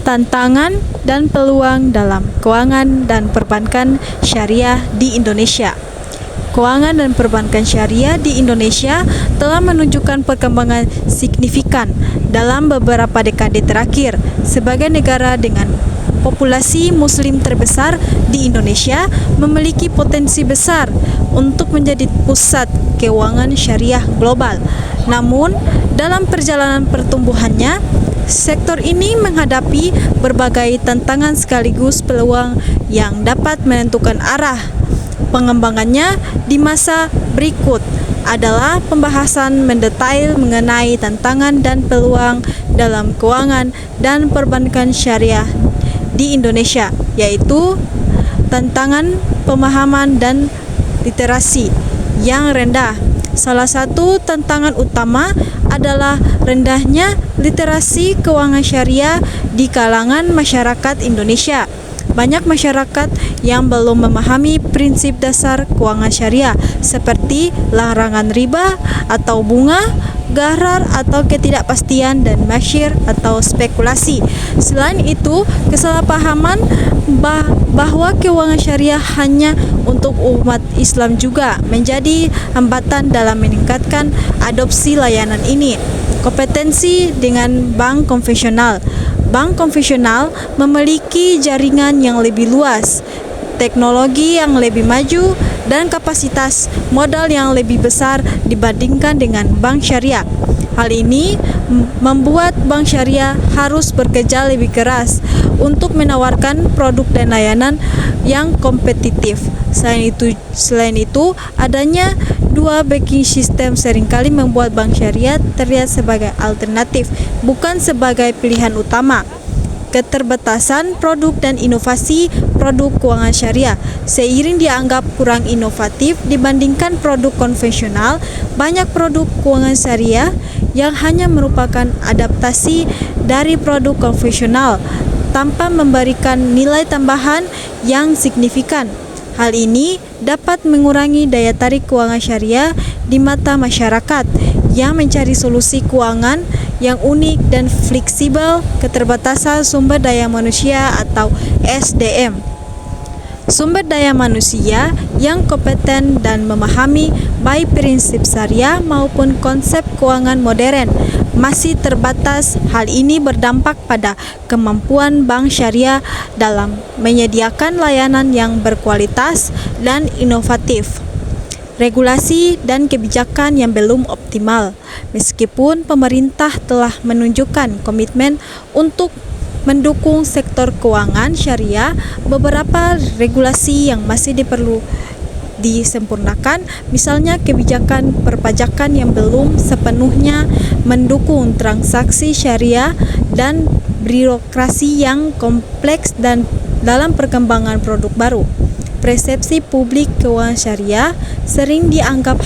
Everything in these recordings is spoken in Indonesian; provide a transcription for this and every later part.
tantangan dan peluang dalam keuangan dan perbankan syariah di Indonesia. Keuangan dan perbankan syariah di Indonesia telah menunjukkan perkembangan signifikan dalam beberapa dekade terakhir. Sebagai negara dengan populasi muslim terbesar di Indonesia, memiliki potensi besar untuk menjadi pusat keuangan syariah global. Namun, dalam perjalanan pertumbuhannya, sektor ini menghadapi berbagai tantangan sekaligus peluang yang dapat menentukan arah pengembangannya di masa berikut. Adalah pembahasan mendetail mengenai tantangan dan peluang dalam keuangan dan perbankan syariah di Indonesia, yaitu tantangan pemahaman dan literasi yang rendah. Salah satu tantangan utama adalah rendahnya literasi keuangan syariah di kalangan masyarakat Indonesia. Banyak masyarakat yang belum memahami prinsip dasar keuangan syariah seperti larangan riba atau bunga, gharar atau ketidakpastian, dan masyir atau spekulasi. Selain itu, kesalahpahaman bahwa keuangan syariah hanya untuk umat Islam juga menjadi hambatan dalam meningkatkan adopsi layanan ini. Kompetensi dengan bank konvensional. Bank konvensional memiliki jaringan yang lebih luas, teknologi yang lebih maju, dan kapasitas modal yang lebih besar dibandingkan dengan bank syariah. Hal ini membuat bank syariah harus bekerja lebih keras untuk menawarkan produk dan layanan yang kompetitif. Selain itu, adanya dua banking system seringkali membuat bank syariah terlihat sebagai alternatif, bukan sebagai pilihan utama. Keterbatasan produk dan inovasi produk keuangan syariah. Seiring dianggap kurang inovatif dibandingkan produk konvensional, banyak produk keuangan syariah yang hanya merupakan adaptasi dari produk konvensional tanpa memberikan nilai tambahan yang signifikan. Hal ini dapat mengurangi daya tarik keuangan syariah di mata masyarakat yang mencari solusi keuangan yang unik dan fleksibel. Keterbatasan sumber daya manusia atau SDM. Sumber daya manusia yang kompeten dan memahami baik prinsip syariah maupun konsep keuangan modern masih terbatas. Hal ini berdampak pada kemampuan bank syariah dalam menyediakan layanan yang berkualitas dan inovatif. Regulasi dan kebijakan yang belum optimal. Meskipun pemerintah telah menunjukkan komitmen untuk mendukung sektor keuangan syariah, beberapa regulasi yang masih perlu disempurnakan, misalnya kebijakan perpajakan yang belum sepenuhnya mendukung transaksi syariah dan birokrasi yang kompleks dan dalam perkembangan produk baru. Persepsi publik keuangan syariah sering dianggap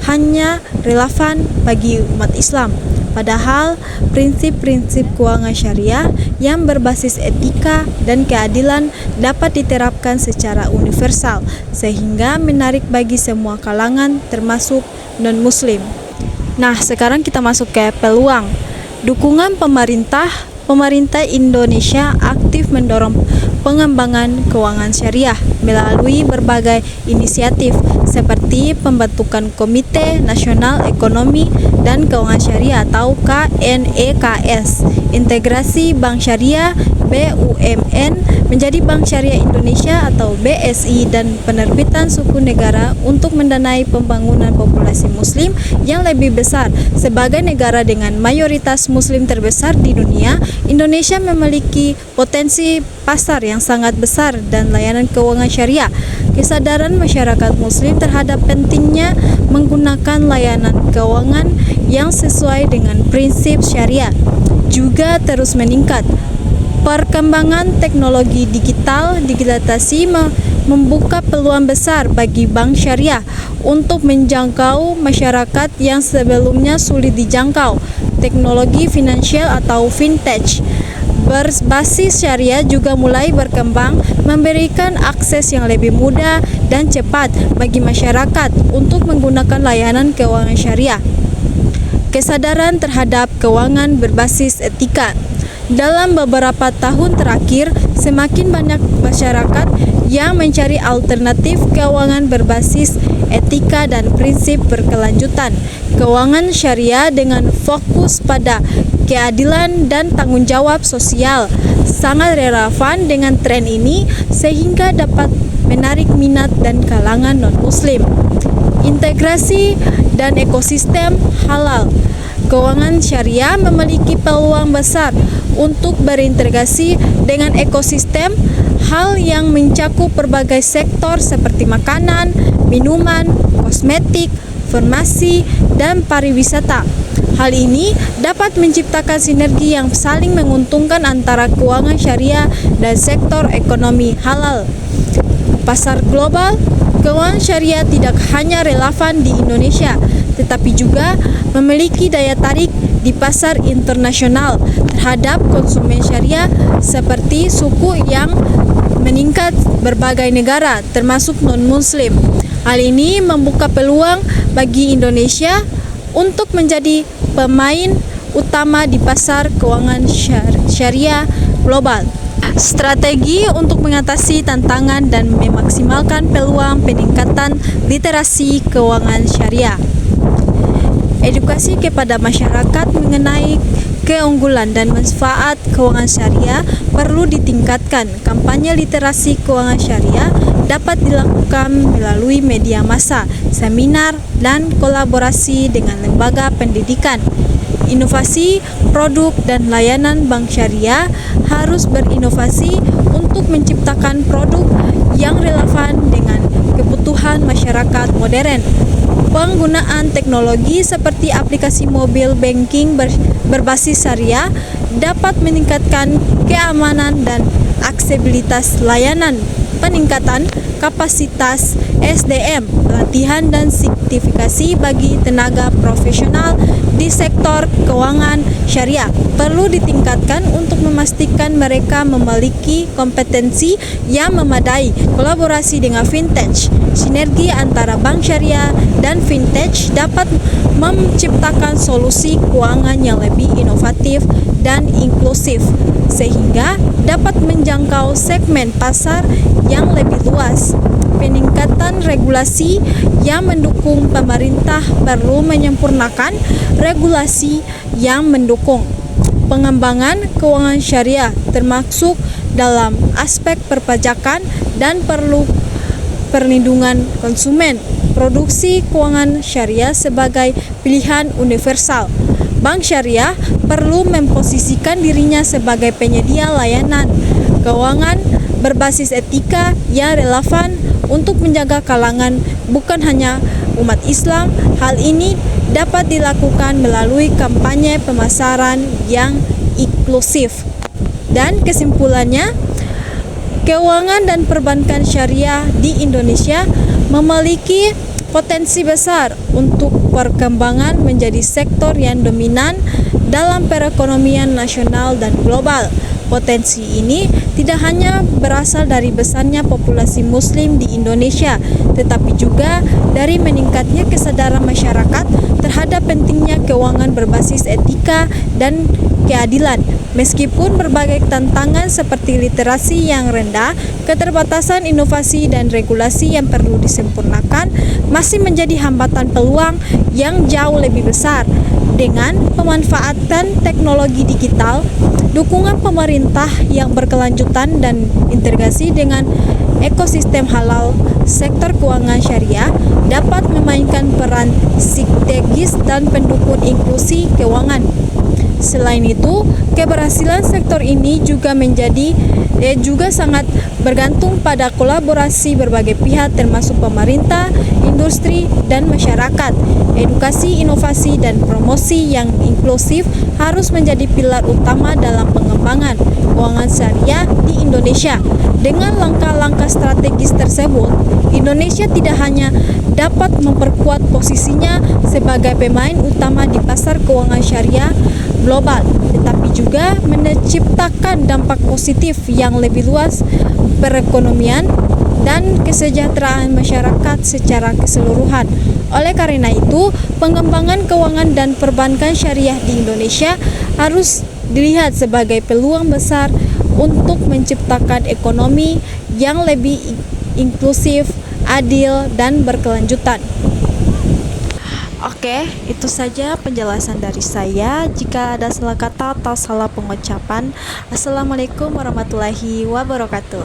hanya relevan bagi umat Islam, padahal prinsip-prinsip keuangan syariah yang berbasis etika dan keadilan dapat diterapkan secara universal sehingga menarik bagi semua kalangan termasuk non-muslim. Nah, sekarang kita masuk ke peluang. Dukungan pemerintah Indonesia aktif mendorong pengembangan keuangan syariah melalui berbagai inisiatif seperti pembentukan Komite Nasional Ekonomi dan Keuangan Syariah atau KNEKS, integrasi Bank Syariah BUMN menjadi Bank Syariah Indonesia atau BSI, dan penerbitan suku negara untuk mendanai pembangunan populasi muslim yang lebih besar. Sebagai negara dengan mayoritas muslim terbesar di dunia, Indonesia memiliki potensi pasar yang sangat besar dan layanan keuangan syariah. Kesadaran masyarakat muslim terhadap pentingnya menggunakan layanan keuangan yang sesuai dengan prinsip syariah juga terus meningkat. Perkembangan teknologi digitalisasi membuka peluang besar bagi bank syariah untuk menjangkau masyarakat yang sebelumnya sulit dijangkau. Teknologi finansial atau fintech berbasis syariah juga mulai berkembang, memberikan akses yang lebih mudah dan cepat bagi masyarakat untuk menggunakan layanan keuangan syariah. Kesadaran terhadap keuangan berbasis etika. Dalam beberapa tahun terakhir, semakin banyak masyarakat yang mencari alternatif keuangan berbasis etika dan prinsip berkelanjutan. Keuangan syariah dengan fokus pada keadilan dan tanggung jawab sosial sangat relevan dengan tren ini sehingga dapat menarik minat dan kalangan non-muslim. Integrasi dan ekosistem halal. Keuangan syariah memiliki peluang besar untuk berintegrasi dengan ekosistem hal yang mencakup berbagai sektor seperti makanan, minuman, kosmetik, farmasi, dan pariwisata. Hal ini dapat menciptakan sinergi yang saling menguntungkan antara keuangan syariah dan sektor ekonomi halal. Pasar global, keuangan syariah tidak hanya relevan di Indonesia, tetapi juga memiliki daya tarik di pasar internasional terhadap konsumen syariah seperti suku yang meningkat berbagai negara termasuk non-muslim. Hal ini membuka peluang bagi Indonesia untuk menjadi pemain utama di pasar keuangan syariah global. Strategi untuk mengatasi tantangan dan memaksimalkan peluang peningkatan literasi keuangan syariah. Edukasi kepada masyarakat mengenai keunggulan dan manfaat keuangan syariah perlu ditingkatkan. Kampanye literasi keuangan syariah dapat dilakukan melalui media massa, seminar, dan kolaborasi dengan lembaga pendidikan. Inovasi produk dan layanan bank syariah harus berinovasi untuk menciptakan produk yang relevan dengan kebutuhan masyarakat modern. Penggunaan teknologi seperti aplikasi mobile banking berbasis syariah dapat meningkatkan keamanan dan aksesibilitas layanan. Peningkatan kapasitas SDM, pelatihan dan sertifikasi bagi tenaga profesional di sektor keuangan syariah perlu ditingkatkan untuk memastikan mereka memiliki kompetensi yang memadai. Kolaborasi dengan fintech, sinergi antara bank syariah dan fintech dapat menciptakan solusi keuangan yang lebih inovatif dan inklusif sehingga dapat menjangkau segmen pasar yang lebih luas. Peningkatan regulasi yang mendukung. Pemerintah perlu menyempurnakan regulasi yang mendukung pengembangan keuangan syariah termasuk dalam aspek perpajakan dan perlindungan konsumen. Produksi keuangan syariah sebagai pilihan universal. Bank syariah perlu memposisikan dirinya sebagai penyedia layanan keuangan berbasis etika yang relevan untuk menjaga kalangan bukan hanya umat Islam. Hal ini dapat dilakukan melalui kampanye pemasaran yang inklusif. Dan kesimpulannya, keuangan dan perbankan syariah di Indonesia memiliki potensi besar untuk perkembangan menjadi sektor yang dominan dalam perekonomian nasional dan global. Potensi ini tidak hanya berasal dari besarnya populasi muslim di Indonesia, tetapi juga dari meningkatnya kesadaran masyarakat terhadap pentingnya keuangan berbasis etika dan keadilan. Meskipun berbagai tantangan seperti literasi yang rendah, keterbatasan inovasi dan regulasi yang perlu disempurnakan masih menjadi hambatan peluang yang jauh lebih besar. Dengan pemanfaatan teknologi digital, dukungan pemerintah yang berkelanjutan dan integrasi dengan ekosistem halal, sektor keuangan syariah dapat memainkan peran strategis dan pendukung inklusi keuangan. Selain itu, keberhasilan sektor ini juga sangat bergantung pada kolaborasi berbagai pihak termasuk pemerintah, industri, dan masyarakat. Edukasi, inovasi, dan promosi yang inklusif harus menjadi pilar utama dalam pengembangan keuangan syariah di Indonesia. Dengan langkah-langkah strategis tersebut, Indonesia tidak hanya dapat memperkuat posisinya sebagai pemain utama di pasar keuangan syariah global, tetapi juga menciptakan dampak positif yang lebih luas perekonomian dan kesejahteraan masyarakat secara keseluruhan. Oleh karena itu, pengembangan keuangan dan perbankan syariah di Indonesia harus dilihat sebagai peluang besar untuk menciptakan ekonomi yang lebih inklusif, adil, dan berkelanjutan. Oke, itu saja penjelasan dari saya. Jika ada salah kata atau salah pengucapan, Assalamualaikum warahmatullahi wabarakatuh.